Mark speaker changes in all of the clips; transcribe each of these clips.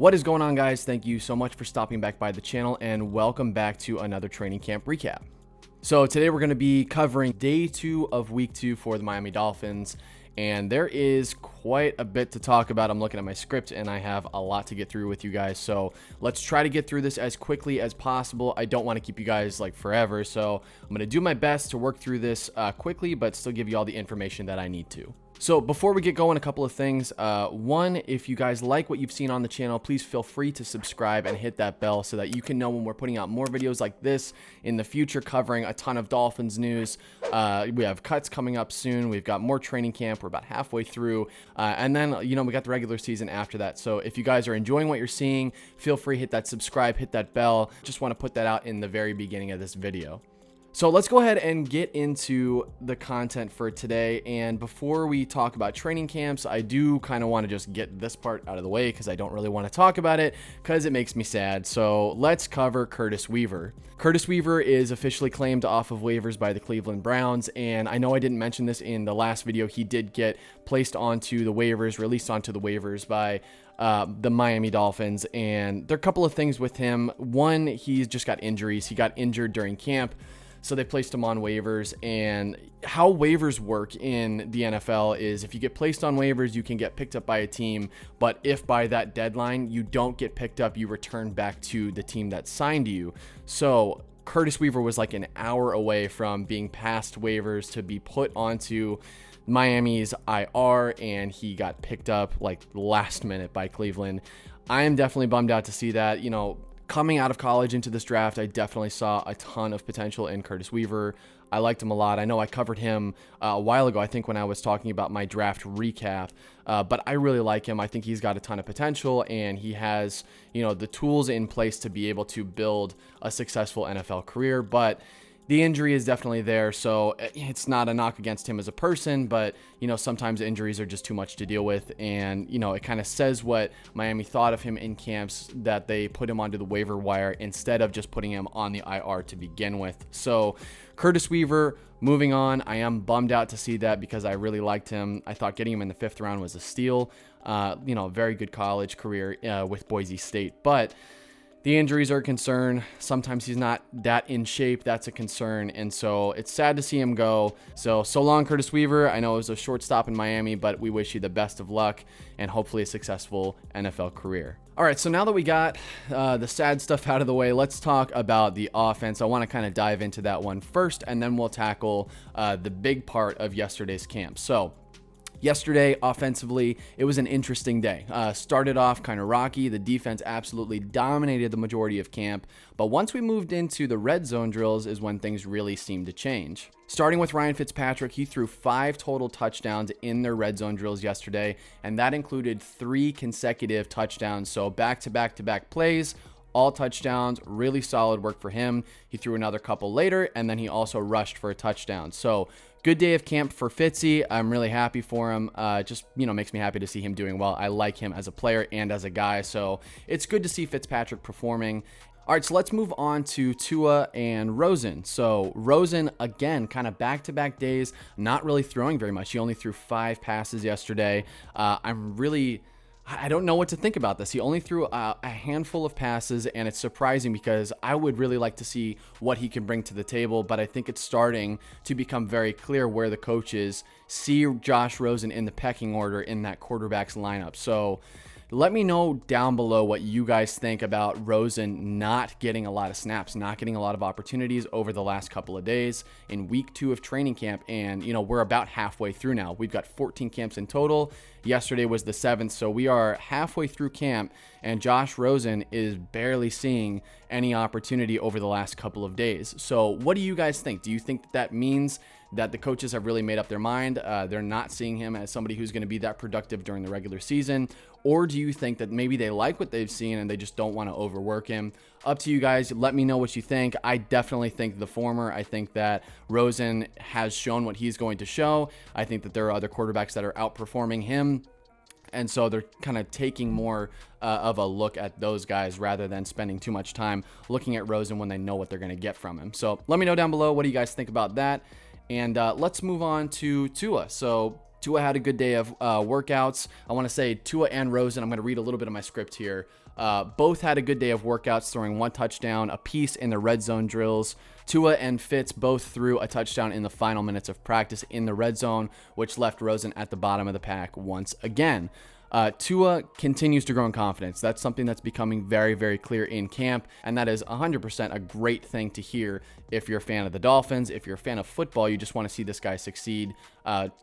Speaker 1: What is going on, guys? Thank you so much for stopping back by the channel and welcome back to another training camp recap. So today we're going to be covering day 2 of week 2 for the Miami Dolphins, and there is quite a bit to talk about. I'm looking at my script and I have a lot to get through with you guys, so let's try to get through this as quickly as possible. I don't want to keep you guys like forever, so I'm going to do my best to work through this quickly but still give you all the information that I need to. So before we get going, a couple of things. One, if you guys like what you've seen on the channel, please feel free to subscribe and hit that bell so that you can know when we're putting out more videos like this in the future, covering a ton of Dolphins news. We have cuts coming up soon. We've got more training camp. We're about halfway through. And then, we got the regular season after that. So if you guys are enjoying what you're seeing, feel free, hit that subscribe, hit that bell. Just want to put that out in the very beginning of this video. So let's go ahead and get into the content for today. And before we talk about training camps, I do kind of want to just get this part out of the way because I don't really want to talk about it because it makes me sad. So let's cover Curtis Weaver. Curtis Weaver is officially claimed off of waivers by the Cleveland Browns. And I know I didn't mention this in the last video. He did get placed onto the waivers, released onto the waivers by the Miami Dolphins. And there are a couple of things with him. One, he's just got injuries. He got injured during camp, so they placed him on waivers. And how waivers work in the NFL is if you get placed on waivers, you can get picked up by a team. But if by that deadline you don't get picked up, you return back to the team that signed you. So Curtis Weaver was like an hour away from being past waivers to be put onto Miami's IR, and he got picked up like last minute by Cleveland. I am definitely bummed out to see that. Coming out of college into this draft, I definitely saw a ton of potential in Curtis Weaver. I liked him a lot. I know I covered him a while ago, I think, when I was talking about my draft recap, but I really like him. I think he's got a ton of potential, and he has, the tools in place to be able to build a successful NFL career. But the injury is definitely there, so it's not a knock against him as a person, but, sometimes injuries are just too much to deal with, and, it kind of says what Miami thought of him in camps, that they put him onto the waiver wire instead of just putting him on the IR to begin with. So Curtis Weaver, moving on. I am bummed out to see that because I really liked him. I thought getting him in the 5th round was a steal. Very good college career with Boise State, but the injuries are a concern. Sometimes he's not that in shape. That's a concern. And so it's sad to see him go. So long, Curtis Weaver. I know it was a short stop in Miami, but we wish you the best of luck and hopefully a successful NFL career. All right, so now that we got the sad stuff out of the way, let's talk about the offense. I want to kind of dive into that one first, and then we'll tackle the big part of yesterday's camp. So yesterday, offensively, it was an interesting day. Started off kind of rocky. The defense absolutely dominated the majority of camp. But once we moved into the red zone drills is when things really seemed to change. Starting with Ryan Fitzpatrick, he threw 5 total touchdowns in their red zone drills yesterday, and that included 3 consecutive touchdowns. So back-to-back-to-back plays, all touchdowns, really solid work for him. He threw another couple later, and then he also rushed for a touchdown. So good day of camp for Fitzy. I'm really happy for him. Just, makes me happy to see him doing well. I like him as a player and as a guy, so it's good to see Fitzpatrick performing. All right, so let's move on to Tua and Rosen. So Rosen, again, kind of back-to-back days, not really throwing very much. He only threw 5 passes yesterday. I don't know what to think about this. He only threw a handful of passes, and it's surprising because I would really like to see what he can bring to the table, but I think it's starting to become very clear where the coaches see Josh Rosen in the pecking order in that quarterback's lineup. So let me know down below what you guys think about Rosen not getting a lot of snaps, not getting a lot of opportunities over the last couple of days in week 2 of training camp. And, we're about halfway through now. We've got 14 camps in total. Yesterday was the 7th, so we are halfway through camp, and Josh Rosen is barely seeing any opportunity over the last couple of days. So what do you guys think? Do you think that means that the coaches have really made up their mind? They're not seeing him as somebody who's going to be that productive during the regular season? Or do you think that maybe they like what they've seen and they just don't want to overwork him? Up to you guys. Let me know what you think. I definitely think the former. I think that Rosen has shown what he's going to show. I think that there are other quarterbacks that are outperforming him. And so they're kind of taking more of a look at those guys rather than spending too much time looking at Rosen when they know what they're going to get from him. So let me know down below. What do you guys think about that? And let's move on to Tua. So Tua had a good day of workouts. I want to say Tua and Rosen. I'm going to read a little bit of my script here. Both had a good day of workouts, throwing 1 touchdown apiece in the red zone drills. Tua and Fitz both threw a touchdown in the final minutes of practice in the red zone, which left Rosen at the bottom of the pack once again. Tua continues to grow in confidence. That's something that's becoming very, very clear in camp, and that is 100% a great thing to hear if you're a fan of the Dolphins. If you're a fan of football, you just want to see this guy succeed.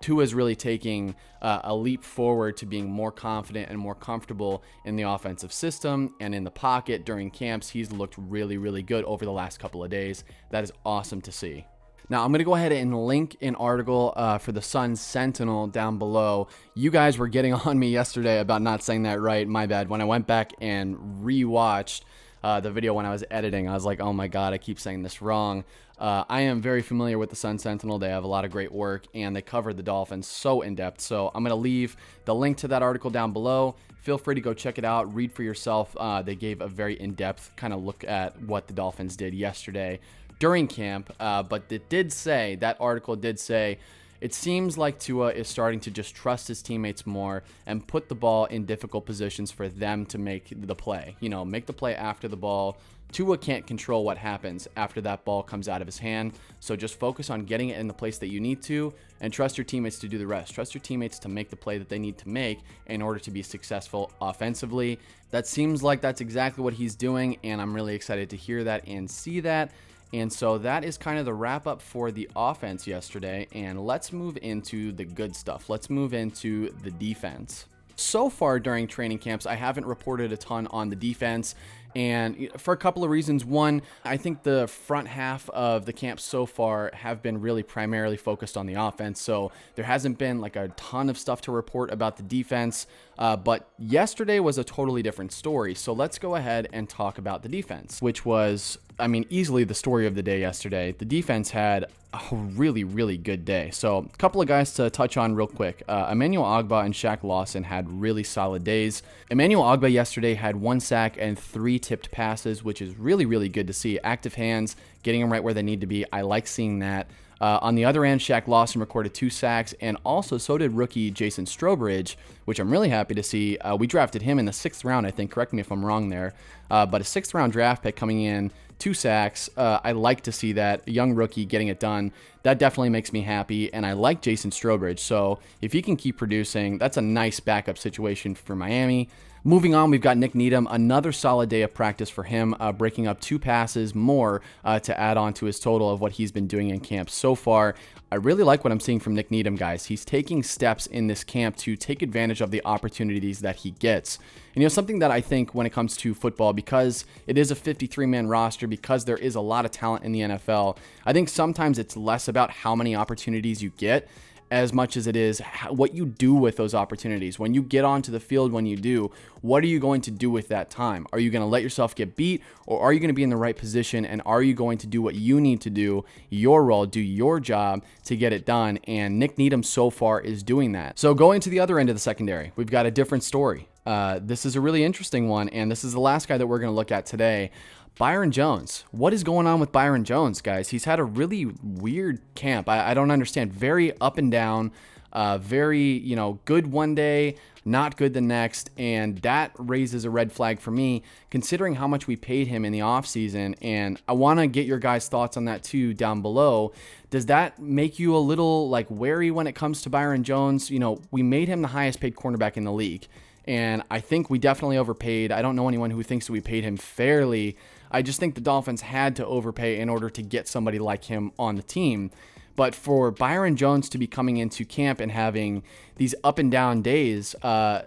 Speaker 1: Tua is really taking a leap forward to being more confident and more comfortable in the offensive system and in the pocket during camps. He's looked really, really good over the last couple of days. That is awesome to see. Now, I'm going to go ahead and link an article for the Sun Sentinel down below. You guys were getting on me yesterday about not saying that right. My bad. When I went back and rewatched the video when I was editing, I was like, oh my God, I keep saying this wrong. I am very familiar with the Sun Sentinel. They have a lot of great work, and they covered the Dolphins so in depth. So I'm going to leave the link to that article down below. Feel free to go check it out, read for yourself. They gave a very in-depth kind of look at what the Dolphins did yesterday during camp, but it did say, that article did say, it seems like Tua is starting to just trust his teammates more and put the ball in difficult positions for them to make the play. You know, make the play after the ball. Tua can't control what happens after that ball comes out of his hand, so just focus on getting it in the place that you need to and trust your teammates to do the rest. Trust your teammates to make the play that they need to make in order to be successful offensively. That seems like that's exactly what he's doing, and I'm really excited to hear that and see that. And so that is kind of the wrap up for the offense yesterday. And let's move into the good stuff. Let's move into the defense. So far during training camps, I haven't reported a ton on the defense, and for a couple of reasons. One, I think the front half of the camp so far have been really primarily focused on the offense, so there hasn't been like a ton of stuff to report about the defense, but yesterday was a totally different story. So let's go ahead and talk about the defense, which was, I mean, easily the story of the day yesterday. The defense had a really, really good day. So a couple of guys to touch on real quick. Emmanuel Ogbah and Shaq Lawson had really solid days. Emmanuel Ogbah yesterday had 1 sack and 3 tipped passes, which is really, really good to see. Active hands, getting them right where they need to be. I like seeing that. On the other end, Shaq Lawson recorded 2 sacks, and also so did rookie Jason Strobridge, which I'm really happy to see. We drafted him in the 6th round, I think. Correct me if I'm wrong there. But a 6th round draft pick coming in, 2 sacks. I like to see that. A young rookie getting it done. That definitely makes me happy, and I like Jason Strobridge. So if he can keep producing, that's a nice backup situation for Miami. Moving on, we've got Nick Needham. Another solid day of practice for him, breaking up 2 passes more to add on to his total of what he's been doing in camp so far. I really like what I'm seeing from Nick Needham, guys. He's taking steps in this camp to take advantage of the opportunities that he gets. And, you know, something that I think when it comes to football, because it is a 53-man roster, because there is a lot of talent in the NFL, I think sometimes it's less about how many opportunities you get as much as it is what you do with those opportunities. When you get onto the field, when you do, what are you going to do with that time? Are you going to let yourself get beat, or are you going to be in the right position, and are you going to do what you need to do, your role, do your job to get it done? And Nick Needham so far is doing that. So going to the other end of the secondary, we've got a different story. This is a really interesting one, and this is the last guy that we're going to look at today. Byron Jones. What is going on with Byron Jones, guys? He's had a really weird camp. I don't understand. Very up and down, very, good one day, not good the next, and that raises a red flag for me, considering how much we paid him in the offseason, and I want to get your guys' thoughts on that too down below. Does that make you a little, wary when it comes to Byron Jones? We made him the highest paid cornerback in the league, and I think we definitely overpaid. I don't know anyone who thinks that we paid him fairly. I just think the Dolphins had to overpay in order to get somebody like him on the team. But for Byron Jones to be coming into camp and having these up and down days, I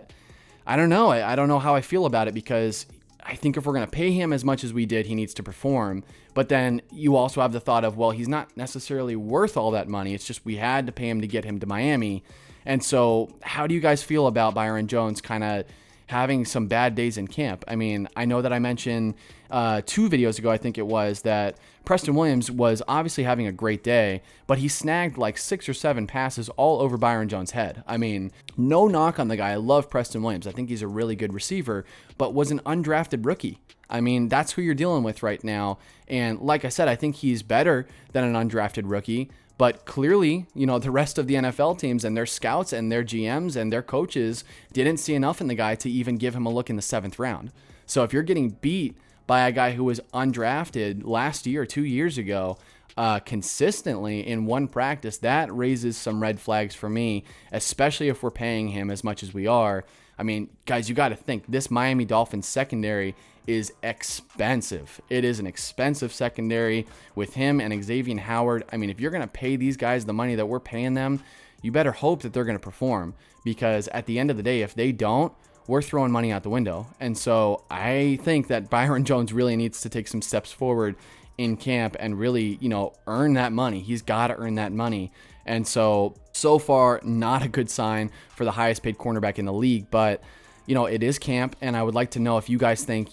Speaker 1: don't know. I don't know how I feel about it, because I think if we're going to pay him as much as we did, he needs to perform. But then you also have the thought of, well, he's not necessarily worth all that money. It's just we had to pay him to get him to Miami. And so how do you guys feel about Byron Jones kind of having some bad days in camp? I mean, I know that I mentioned 2 videos ago, I think it was, that Preston Williams was obviously having a great day, but he snagged 6 or 7 passes all over Byron Jones' head. I mean, no knock on the guy. I love Preston Williams. I think he's a really good receiver, but was an undrafted rookie. I mean, that's who you're dealing with right now. And like I said, I think he's better than an undrafted rookie. But clearly, the rest of the NFL teams and their scouts and their GMs and their coaches didn't see enough in the guy to even give him a look in the 7th round. So if you're getting beat by a guy who was undrafted last year, 2 years ago, consistently in one practice, that raises some red flags for me, especially if we're paying him as much as we are. I mean, guys, you got to think this Miami Dolphins secondary is expensive. It is an expensive secondary with him and Xavier Howard. I mean, if you're going to pay these guys the money that we're paying them, you better hope that they're going to perform, because at the end of the day, if they don't, we're throwing money out the window. And so I think that Byron Jones really needs to take some steps forward in camp and really, earn that money. He's got to earn that money. And so far, not a good sign for the highest paid cornerback in the league. But, it is camp, and I would like to know if you guys think,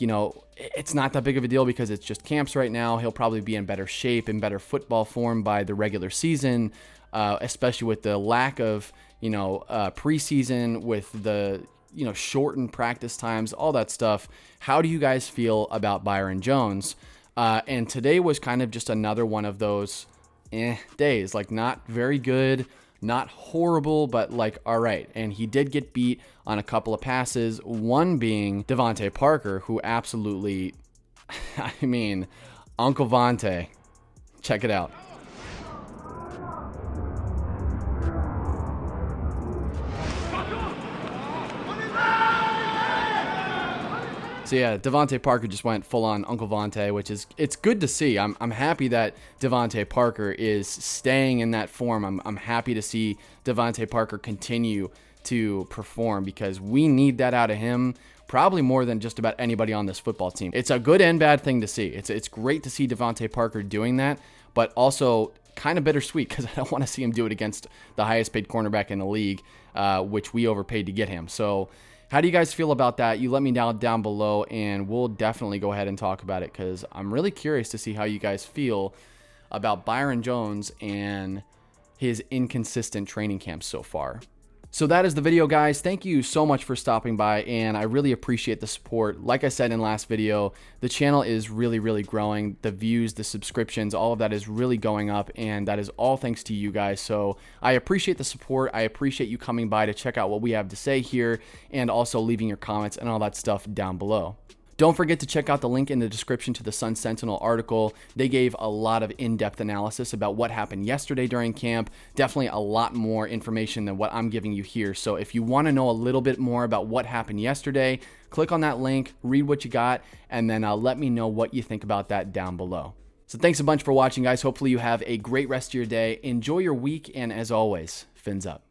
Speaker 1: it's not that big of a deal because it's just camps right now. He'll probably be in better shape, in better football form by the regular season, especially with the lack of, preseason, with the, shortened practice times, all that stuff. How do you guys feel about Byron Jones? And today was kind of just another one of those days, like not very good, not horrible, but like, all right. And he did get beat on a couple of passes, one being Devontae Parker, who absolutely, I mean, Uncle Vontae, check it out. So yeah, Devontae Parker just went full on Uncle Vontae, which is, it's good to see. I'm happy that Devontae Parker is staying in that form. I'm happy to see Devontae Parker continue to perform, because we need that out of him probably more than just about anybody on this football team. It's a good and bad thing to see. It's great to see Devontae Parker doing that, but also kind of bittersweet because I don't want to see him do it against the highest paid cornerback in the league, which we overpaid to get him. So how do you guys feel about that? You let me know down below, and we'll definitely go ahead and talk about it, because I'm really curious to see how you guys feel about Byron Jones and his inconsistent training camps so far. So that is the video, guys. Thank you so much for stopping by, and I really appreciate the support. Like I said in last video, the channel is really growing. The views, the subscriptions, all of that is really going up, and that is all thanks to you guys. So I appreciate the support. I appreciate you coming by to check out what we have to say here, and also leaving your comments and all that stuff down below. Don't forget to check out the link in the description to the Sun Sentinel article. They gave a lot of in-depth analysis about what happened yesterday during camp. Definitely a lot more information than what I'm giving you here. So if you want to know a little bit more about what happened yesterday, click on that link, read what you got, and then let me know what you think about that down below. So thanks a bunch for watching, guys. Hopefully you have a great rest of your day. Enjoy your week, and as always, fins up.